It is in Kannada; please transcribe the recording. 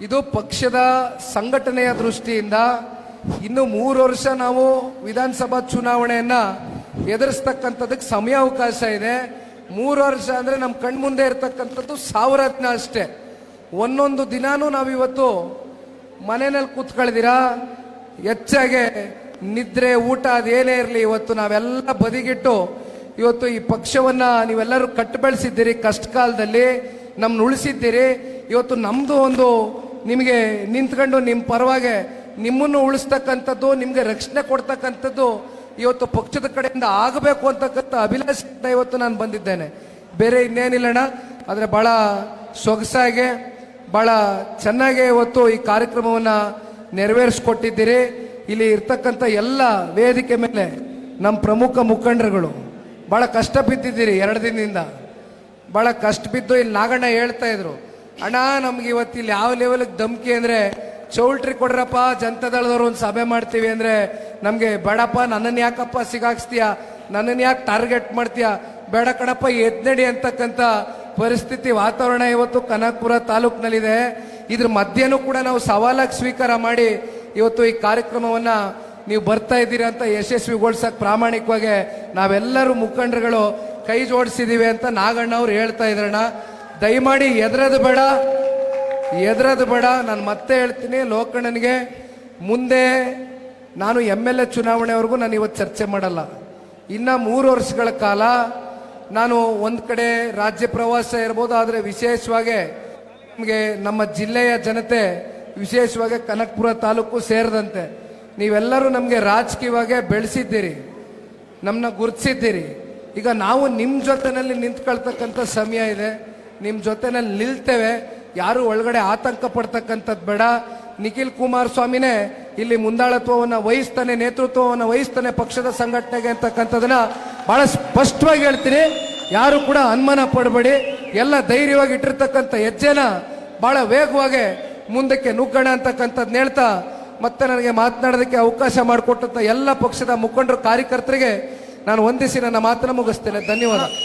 ಇದು ಪಕ್ಷದ ಸಂಘಟನೆಯ ದೃಷ್ಟಿಯಿಂದ ಇನ್ನು 3 ವರ್ಷ ನಾವು ವಿಧಾನಸಭಾ ಚುನಾವಣೆಯನ್ನ ಎದುರಿಸ್ತಕ್ಕಂಥದಕ್ಕೆ ಸಮಯಾವಕಾಶ ಇದೆ. 3 ವರ್ಷ ಅಂದ್ರೆ ನಮ್ಮ ಕಣ್ಮುಂದೆ ಇರತಕ್ಕಂಥದ್ದು 1000 ದಿನ ಅಷ್ಟೇ. ಒಂದೊಂದು ದಿನಾನೂ ನಾವಿವತ್ತು ಮನೆಯಲ್ಲಿ ಕೂತ್ಕೊಳ್ದಿರಾ ಹೆಚ್ಚಾಗೆ ನಿದ್ರೆ ಊಟ ಅದೇನೇ ಇರಲಿ, ಇವತ್ತು ನಾವೆಲ್ಲ ಬದಿಗಿಟ್ಟು ಇವತ್ತು ಈ ಪಕ್ಷವನ್ನ ನೀವೆಲ್ಲರೂ ಕಟ್ಟು ಬೆಳೆಸಿದ್ದೀರಿ. ಕಷ್ಟ ಕಾಲದಲ್ಲಿ ನಮ್ಮನ್ನ ಉಳಿಸಿದ್ದೀರಿ. ಇವತ್ತು ನಮ್ದು ಒಂದು ನಿಮಗೆ ನಿಂತ್ಕೊಂಡು ನಿಮ್ಮ ಪರವಾಗಿ ನಿಮ್ಮನ್ನು ಉಳಿಸ್ತಕ್ಕಂಥದ್ದು, ನಿಮ್ಗೆ ರಕ್ಷಣೆ ಕೊಡ್ತಕ್ಕಂಥದ್ದು ಇವತ್ತು ಪಕ್ಷದ ಕಡೆಯಿಂದ ಆಗಬೇಕು ಅಂತಕ್ಕಂಥ ಅಭಿಲಾಷೆಯಿಂದ ಇವತ್ತು ನಾನು ಬಂದಿದ್ದೇನೆ. ಬೇರೆ ಇನ್ನೇನಿಲ್ಲಣ್ಣ. ಆದರೆ ಬಹಳ ಸೊಗಸಾಗಿ ಬಹಳ ಚೆನ್ನಾಗಿ ಇವತ್ತು ಈ ಕಾರ್ಯಕ್ರಮವನ್ನ ನೆರವೇರಿಸ್ಕೊಟ್ಟಿದ್ದೀರಿ. ಇಲ್ಲಿ ಇರ್ತಕ್ಕಂಥ ಎಲ್ಲ ವೇದಿಕೆ ಮೇಲೆ ನಮ್ಮ ಪ್ರಮುಖ ಮುಖಂಡರುಗಳು ಬಹಳ ಕಷ್ಟ ಬಿದ್ದಿದ್ದೀರಿ. 2 ದಿನದಿಂದ ಬಹಳ ಕಷ್ಟ ಬಿದ್ದು ಇಲ್ಲಿ ನಾಗಣ್ಣ ಹೇಳ್ತಾ ಇದ್ರು, ಅಣ್ಣ ನಮ್ಗೆ ಇವತ್ತು ಇಲ್ಲಿ ಯಾವ ಲೆವೆಲ್ಗೆ ಧಮ್ಕಿ ಅಂದ್ರೆ ಚೌಲ್ಟ್ರಿ ಕೊಡ್ರಪ್ಪ, ಜನತಾದಳದವ್ರು ಒಂದು ಸಭೆ ಮಾಡ್ತೀವಿ ಅಂದ್ರೆ ನಮ್ಗೆ ಬೇಡಪ್ಪ, ನನ್ನನ್ನು ಯಾಕಪ್ಪ ಸಿಗಾಕ್ಸ್ತೀಯ, ನನ್ನನ್ನು ಯಾಕೆ ಟಾರ್ಗೆಟ್ ಮಾಡ್ತೀಯ, ಬೇಡ ಕಣಪ್ಪ ಎದ್ನಡಿ ಅಂತಕ್ಕಂಥ ಪರಿಸ್ಥಿತಿ ವಾತಾವರಣ ಇವತ್ತು ಕನಕಪುರ ತಾಲೂಕಿನಲ್ಲಿದೆ. ಇದ್ರ ಮಧ್ಯನೂ ಕೂಡ ನಾವು ಸವಾಲಾಗಿ ಸ್ವೀಕಾರ ಮಾಡಿ ಇವತ್ತು ಈ ಕಾರ್ಯಕ್ರಮವನ್ನ ನೀವು ಬರ್ತಾ ಇದ್ದೀರಿ ಅಂತ ಯಶಸ್ವಿಗೊಳಿಸಕ್ ಪ್ರಾಮಾಣಿಕವಾಗಿ ನಾವೆಲ್ಲರೂ ಮುಖಂಡರುಗಳು ಕೈ ಜೋಡಿಸಿದೀವಿ ಅಂತ ನಾಗಣ್ಣ ಅವ್ರು ಹೇಳ್ತಾ ಇದ್ರಣ್ಣ. ದಯಮಾಡಿ ಎದ್ರದು ಬೇಡ. ನಾನು ಮತ್ತೆ ಹೇಳ್ತೀನಿ, ಲೋಕಣ್ಣನಿಗೆ ಮುಂದೆ ನಾನು MLA ಚುನಾವಣೆವರೆಗೂ ನಾನು ಇವತ್ತು ಚರ್ಚೆ ಮಾಡಲ್ಲ. ಇನ್ನ 3 ವರ್ಷಗಳ ಕಾಲ ನಾನು ಒಂದ್ ಕಡೆ ರಾಜ್ಯ ಪ್ರವಾಸ ಇರ್ಬೋದು, ಆದರೆ ವಿಶೇಷವಾಗಿ ನಮಗೆ ನಮ್ಮ ಜಿಲ್ಲೆಯ ಜನತೆ, ವಿಶೇಷವಾಗಿ ಕನಕಪುರ ತಾಲೂಕು ಸೇರಿದಂತೆ ನೀವೆಲ್ಲರೂ ನಮಗೆ ರಾಜಕೀಯವಾಗಿ ಬೆಳೆಸಿದ್ದೀರಿ, ನಮ್ಮನ್ನ ಗುರುತಿಸಿದ್ದೀರಿ. ಈಗ ನಾವು ನಿಮ್ಮ ಜೊತೆನಲ್ಲಿ ನಿಂತ್ಕೊಳ್ತಕ್ಕಂಥ ಸಮಯ ಇದೆ. ನಿಮ್ಮ ಜೊತೆನಲ್ಲಿ ನಿಲ್ತೇವೆ. ಯಾರು ಒಳಗಡೆ ಆತಂಕ ಪಡ್ತಕ್ಕಂಥದ್ದು ಬೇಡ. ನಿಖಿಲ್ ಕುಮಾರಸ್ವಾಮಿನೇ ಇಲ್ಲಿ ಮುಂದಾಳತ್ವವನ್ನು ವಹಿಸ್ತಾನೆ, ನೇತೃತ್ವವನ್ನು ವಹಿಸ್ತಾನೆ ಪಕ್ಷದ ಸಂಘಟನೆಗೆ ಅಂತಕ್ಕಂಥದನ್ನ ಬಹಳ ಸ್ಪಷ್ಟವಾಗಿ ಹೇಳ್ತೀನಿ. ಯಾರು ಕೂಡ ಅನುಮಾನ ಪಡಬೇಡಿ. ಎಲ್ಲ ಧೈರ್ಯವಾಗಿ ಇಟ್ಟಿರ್ತಕ್ಕಂಥ ಹೆಜ್ಜೆನ ಬಹಳ ವೇಗವಾಗಿ ಮುಂದಕ್ಕೆ ನುಗ್ಗೋಣ ಅಂತಕ್ಕಂಥದ್ದು ಹೇಳ್ತಾ ಮತ್ತೆ ನನಗೆ ಮಾತನಾಡೋದಕ್ಕೆ ಅವಕಾಶ ಮಾಡಿಕೊಟ್ಟಂತ ಎಲ್ಲ ಪಕ್ಷದ ಮುಖಂಡರು, ಕಾರ್ಯಕರ್ತರಿಗೆ ನಾನು ವಂದಿಸಿ ನನ್ನ ಮಾತನ್ನು ಮುಗಿಸ್ತೇನೆ. ಧನ್ಯವಾದ.